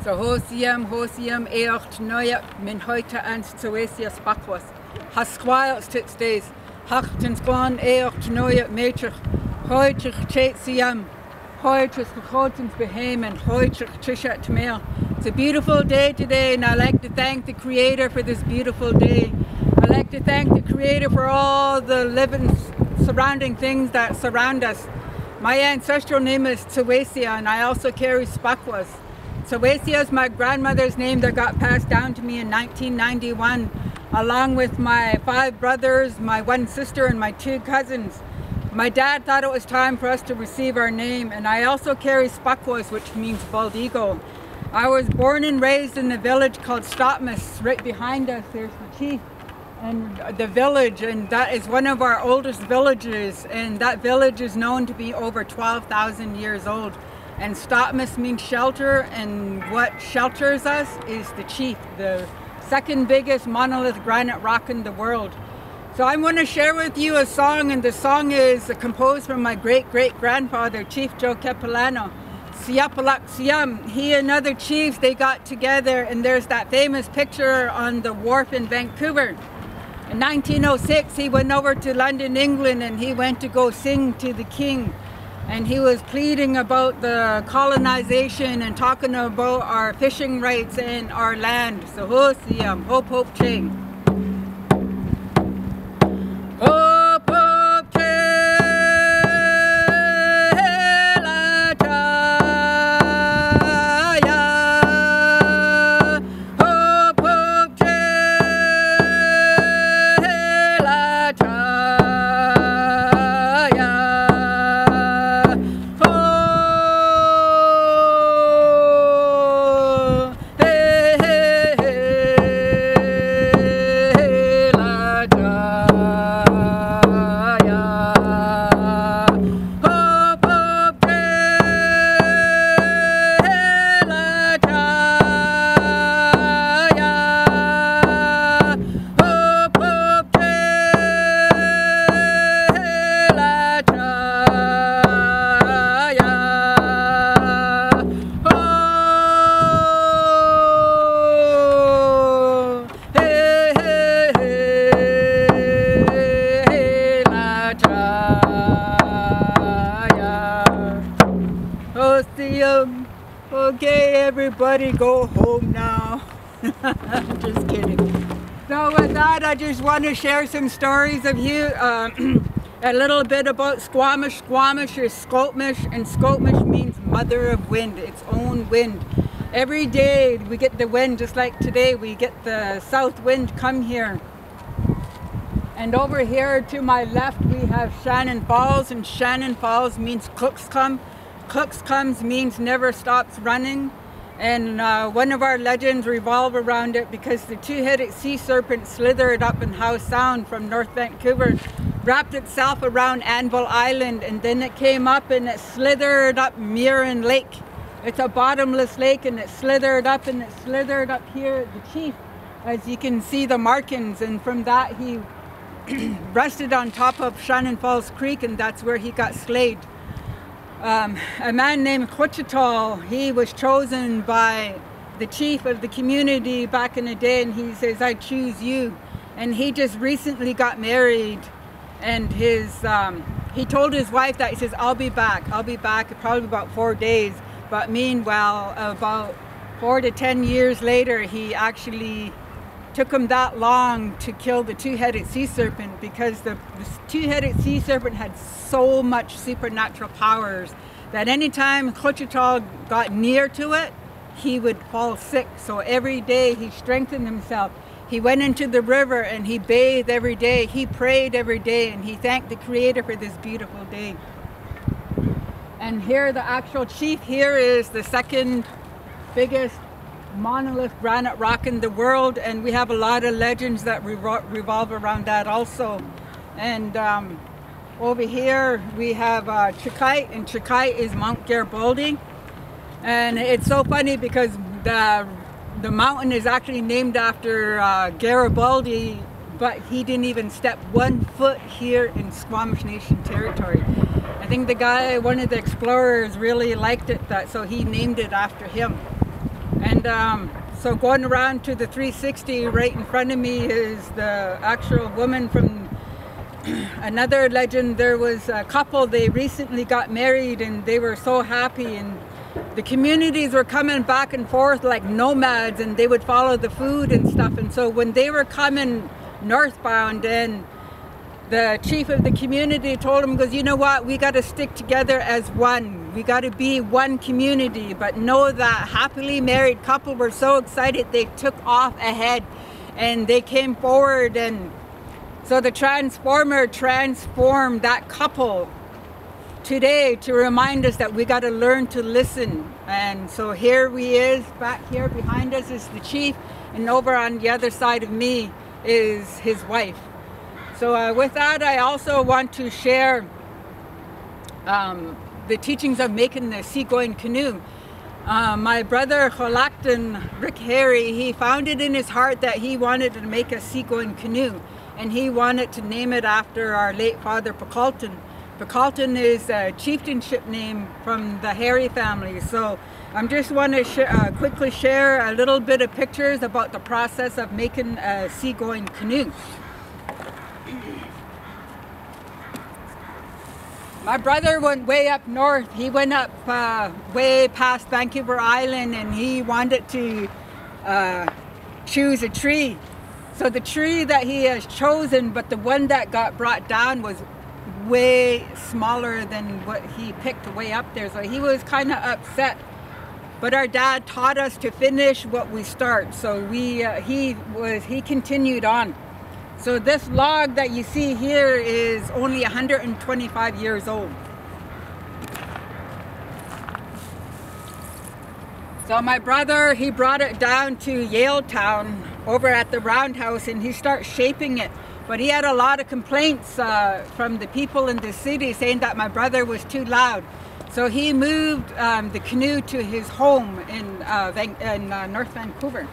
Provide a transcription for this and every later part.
So hosiam eocht noia min heute ans Tsawaysia spakwas. Hasquails tits days. Hachten squan eocht noia matrich. Heute chasiam. Heute schotens behemen. Heute chishat mail. It's a beautiful day today, and I like to thank the Creator for this beautiful day. I like to thank the Creator for all the living surrounding things that surround us. My ancestral name is Tsawaysia, and I also carry spakwas. Tsawaysia is my grandmother's name that got passed down to me in 1991, along with my 5 brothers, my 1 sister, and my 2 cousins. My dad thought it was time for us to receive our name, and I also carry spakwas, which means bald eagle. I was born and raised in a village called Squamish. Right behind us, there's the chief and the village, and that is one of our oldest villages, and that village is known to be over 12,000 years old. And Squamish means shelter, and what shelters us is the chief, the second biggest monolith granite rock in the world. So I'm going to share with you a song, and the song is composed from my great-great-grandfather, Chief Joe Capilano. Siapalak Siam. He and other chiefs, they got together, and there's that famous picture on the wharf in Vancouver. In 1906, he went over to London, England, and he went to go sing to the king. And he was pleading about the colonization and talking about our fishing rights and our land. So ho siam, hope hope chain. Hope hope Okay, everybody go home now. Just kidding. So with that, I just want to share some stories of you. A little bit about Squamish. Squamish is Squamish, and Squamish means mother of wind, its own wind. Every day we get the wind, just like today we get the south wind come here. And over here to my left we have Shannon Falls, and Shannon Falls means Pekultn. Pekultn means never stops running, and one of our legends revolve around it because the 2-headed sea serpent slithered up in Howe Sound from North Vancouver, wrapped itself around Anvil Island, and then it came up and it slithered up Mirren Lake. It's a bottomless lake, and it slithered up and it slithered up here at the chief, as you can see the markings, and from that he rested on top of Shannon Falls Creek, and that's where he got slayed. A man named Quetzalcoatl, he was chosen by the chief of the community back in the day, and he says, I choose you. And he just recently got married, and he told his wife that, he says, I'll be back probably about 4 days. But meanwhile, about 4 to 10 years later, he actually took him that long to kill the 2-headed sea serpent, because the 2-headed sea serpent had so much supernatural powers that anytime Quetzalcoatl got near to it, he would fall sick. So every day he strengthened himself. He went into the river and he bathed every day. He prayed every day, and he thanked the Creator for this beautiful day. And here, the actual chief here is the second biggest monolith granite rock in the world, and we have a lot of legends that revolve around that also. And over here we have Chikite, and Chikite is Mount Garibaldi. And it's so funny because the mountain is actually named after Garibaldi, but he didn't even step 1 foot here in Squamish Nation territory. I think the guy, one of the explorers, really liked it, so he named it after him. And so going around to the 360, right in front of me is the actual woman from another legend. There was a couple, they recently got married and they were so happy, and the communities were coming back and forth like nomads, and they would follow the food and stuff. And so when they were coming northbound, and the chief of the community told him, goes, you know what, we got to stick together as one. We got to be one community. But know that happily married couple were so excited they took off ahead and they came forward, and so the transformer transformed that couple today to remind us that we got to learn to listen. And so here he is, back here behind us is the chief, and over on the other side of me is his wife. So with that, I also want to share the teachings of making the seagoing canoe. My brother Pekultn Rick Harry, he found it in his heart that he wanted to make a seagoing canoe, and he wanted to name it after our late father Pekultn. Pekultn is a chieftainship name from the Harry family. So I just want to quickly share a little bit of pictures about the process of making a seagoing canoe. My brother went way up north. He went up way past Vancouver Island, and he wanted to choose a tree. So the tree that he has chosen, but the one that got brought down, was way smaller than what he picked way up there. So he was kind of upset. But our dad taught us to finish what we start. So he continued on. So this log that you see here is only 125 years old. So my brother, he brought it down to Yaletown over at the roundhouse, and he started shaping it. But he had a lot of complaints from the people in the city saying that my brother was too loud. So he moved the canoe to his home in North Vancouver.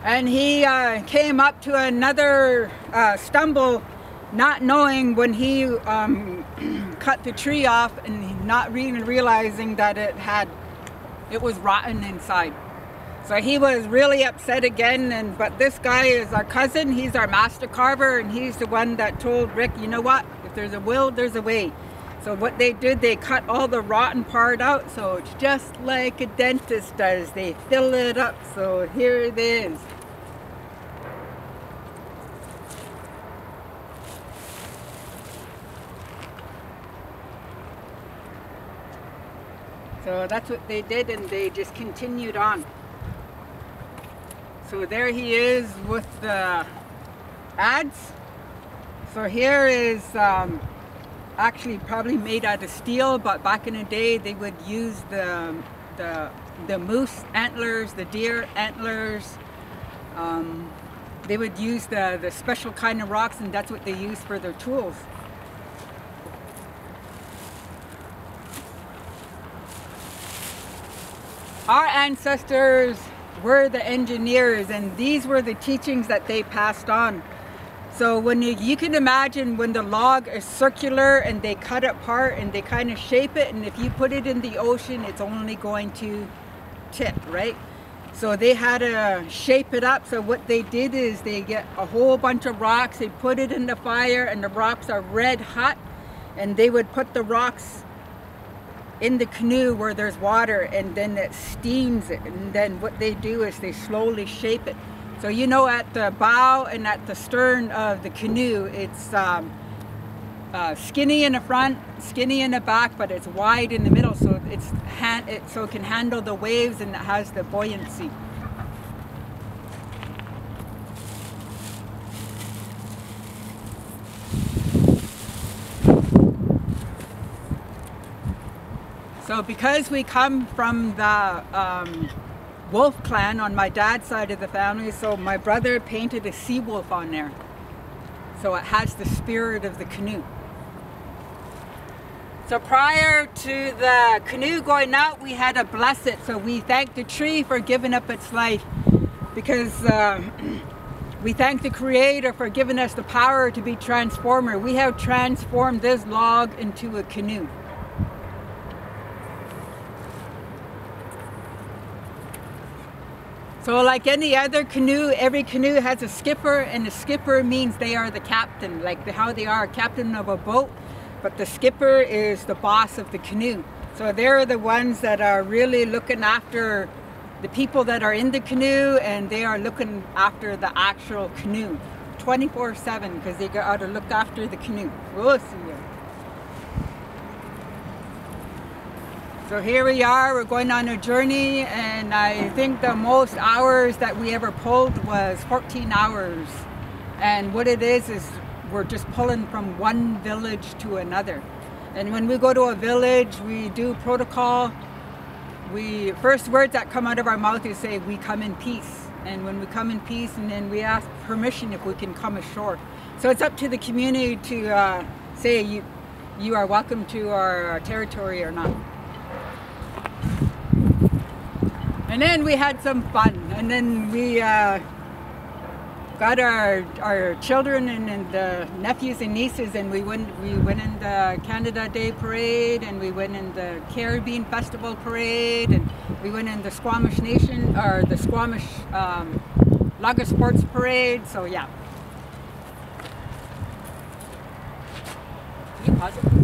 And he came up to another stumble, not knowing when he cut the tree off, and not even realizing that it was rotten inside. So he was really upset again. But this guy is our cousin. He's our master carver, and he's the one that told Rick, you know what? If there's a will, there's a way. So what they did, they cut all the rotten part out. So it's just like a dentist does. They fill it up. So here it is. So that's what they did, and they just continued on. So there he is with the ads. So here is actually probably made out of steel, but back in the day they would use the moose antlers, the deer antlers. They would use the special kind of rocks, and that's what they used for their tools. Our ancestors were the engineers, and these were the teachings that they passed on. So when you can imagine when the log is circular and they cut it apart and they kind of shape it, and if you put it in the ocean, it's only going to tip, right? So they had to shape it up. So what they did is they get a whole bunch of rocks, they put it in the fire, and the rocks are red hot, and they would put the rocks in the canoe where there's water, and then it steams it. And then what they do is they slowly shape it. So you know, at the bow and at the stern of the canoe, it's skinny in the front, skinny in the back, but it's wide in the middle, so so it can handle the waves, and it has the buoyancy. So because we come from the wolf clan on my dad's side of the family, so my brother painted a sea wolf on there. So it has the spirit of the canoe. So prior to the canoe going out, we had to bless it. So we thanked the tree for giving up its life, because We thank the Creator for giving us the power to be transformer. We have transformed this log into a canoe. So like any other canoe, every canoe has a skipper, and the skipper means they are the captain, like how they are a captain of a boat, but the skipper is the boss of the canoe. So they're the ones that are really looking after the people that are in the canoe, and they are looking after the actual canoe 24/7, because they got to look after the canoe. We'll see you. So here we are, we're going on a journey, and I think the most hours that we ever pulled was 14 hours. And what it is we're just pulling from one village to another. And when we go to a village, we do protocol. First words that come out of our mouth is say, we come in peace. And when we come in peace, and then we ask permission if we can come ashore. So it's up to the community to say you are welcome to our territory or not. And then we had some fun, and then we got our children and the nephews and nieces, and we went in the Canada Day Parade, and we went in the Caribbean Festival Parade, and we went in the Squamish Nation, or the Squamish Laga Sports Parade, so yeah. Can you pause it?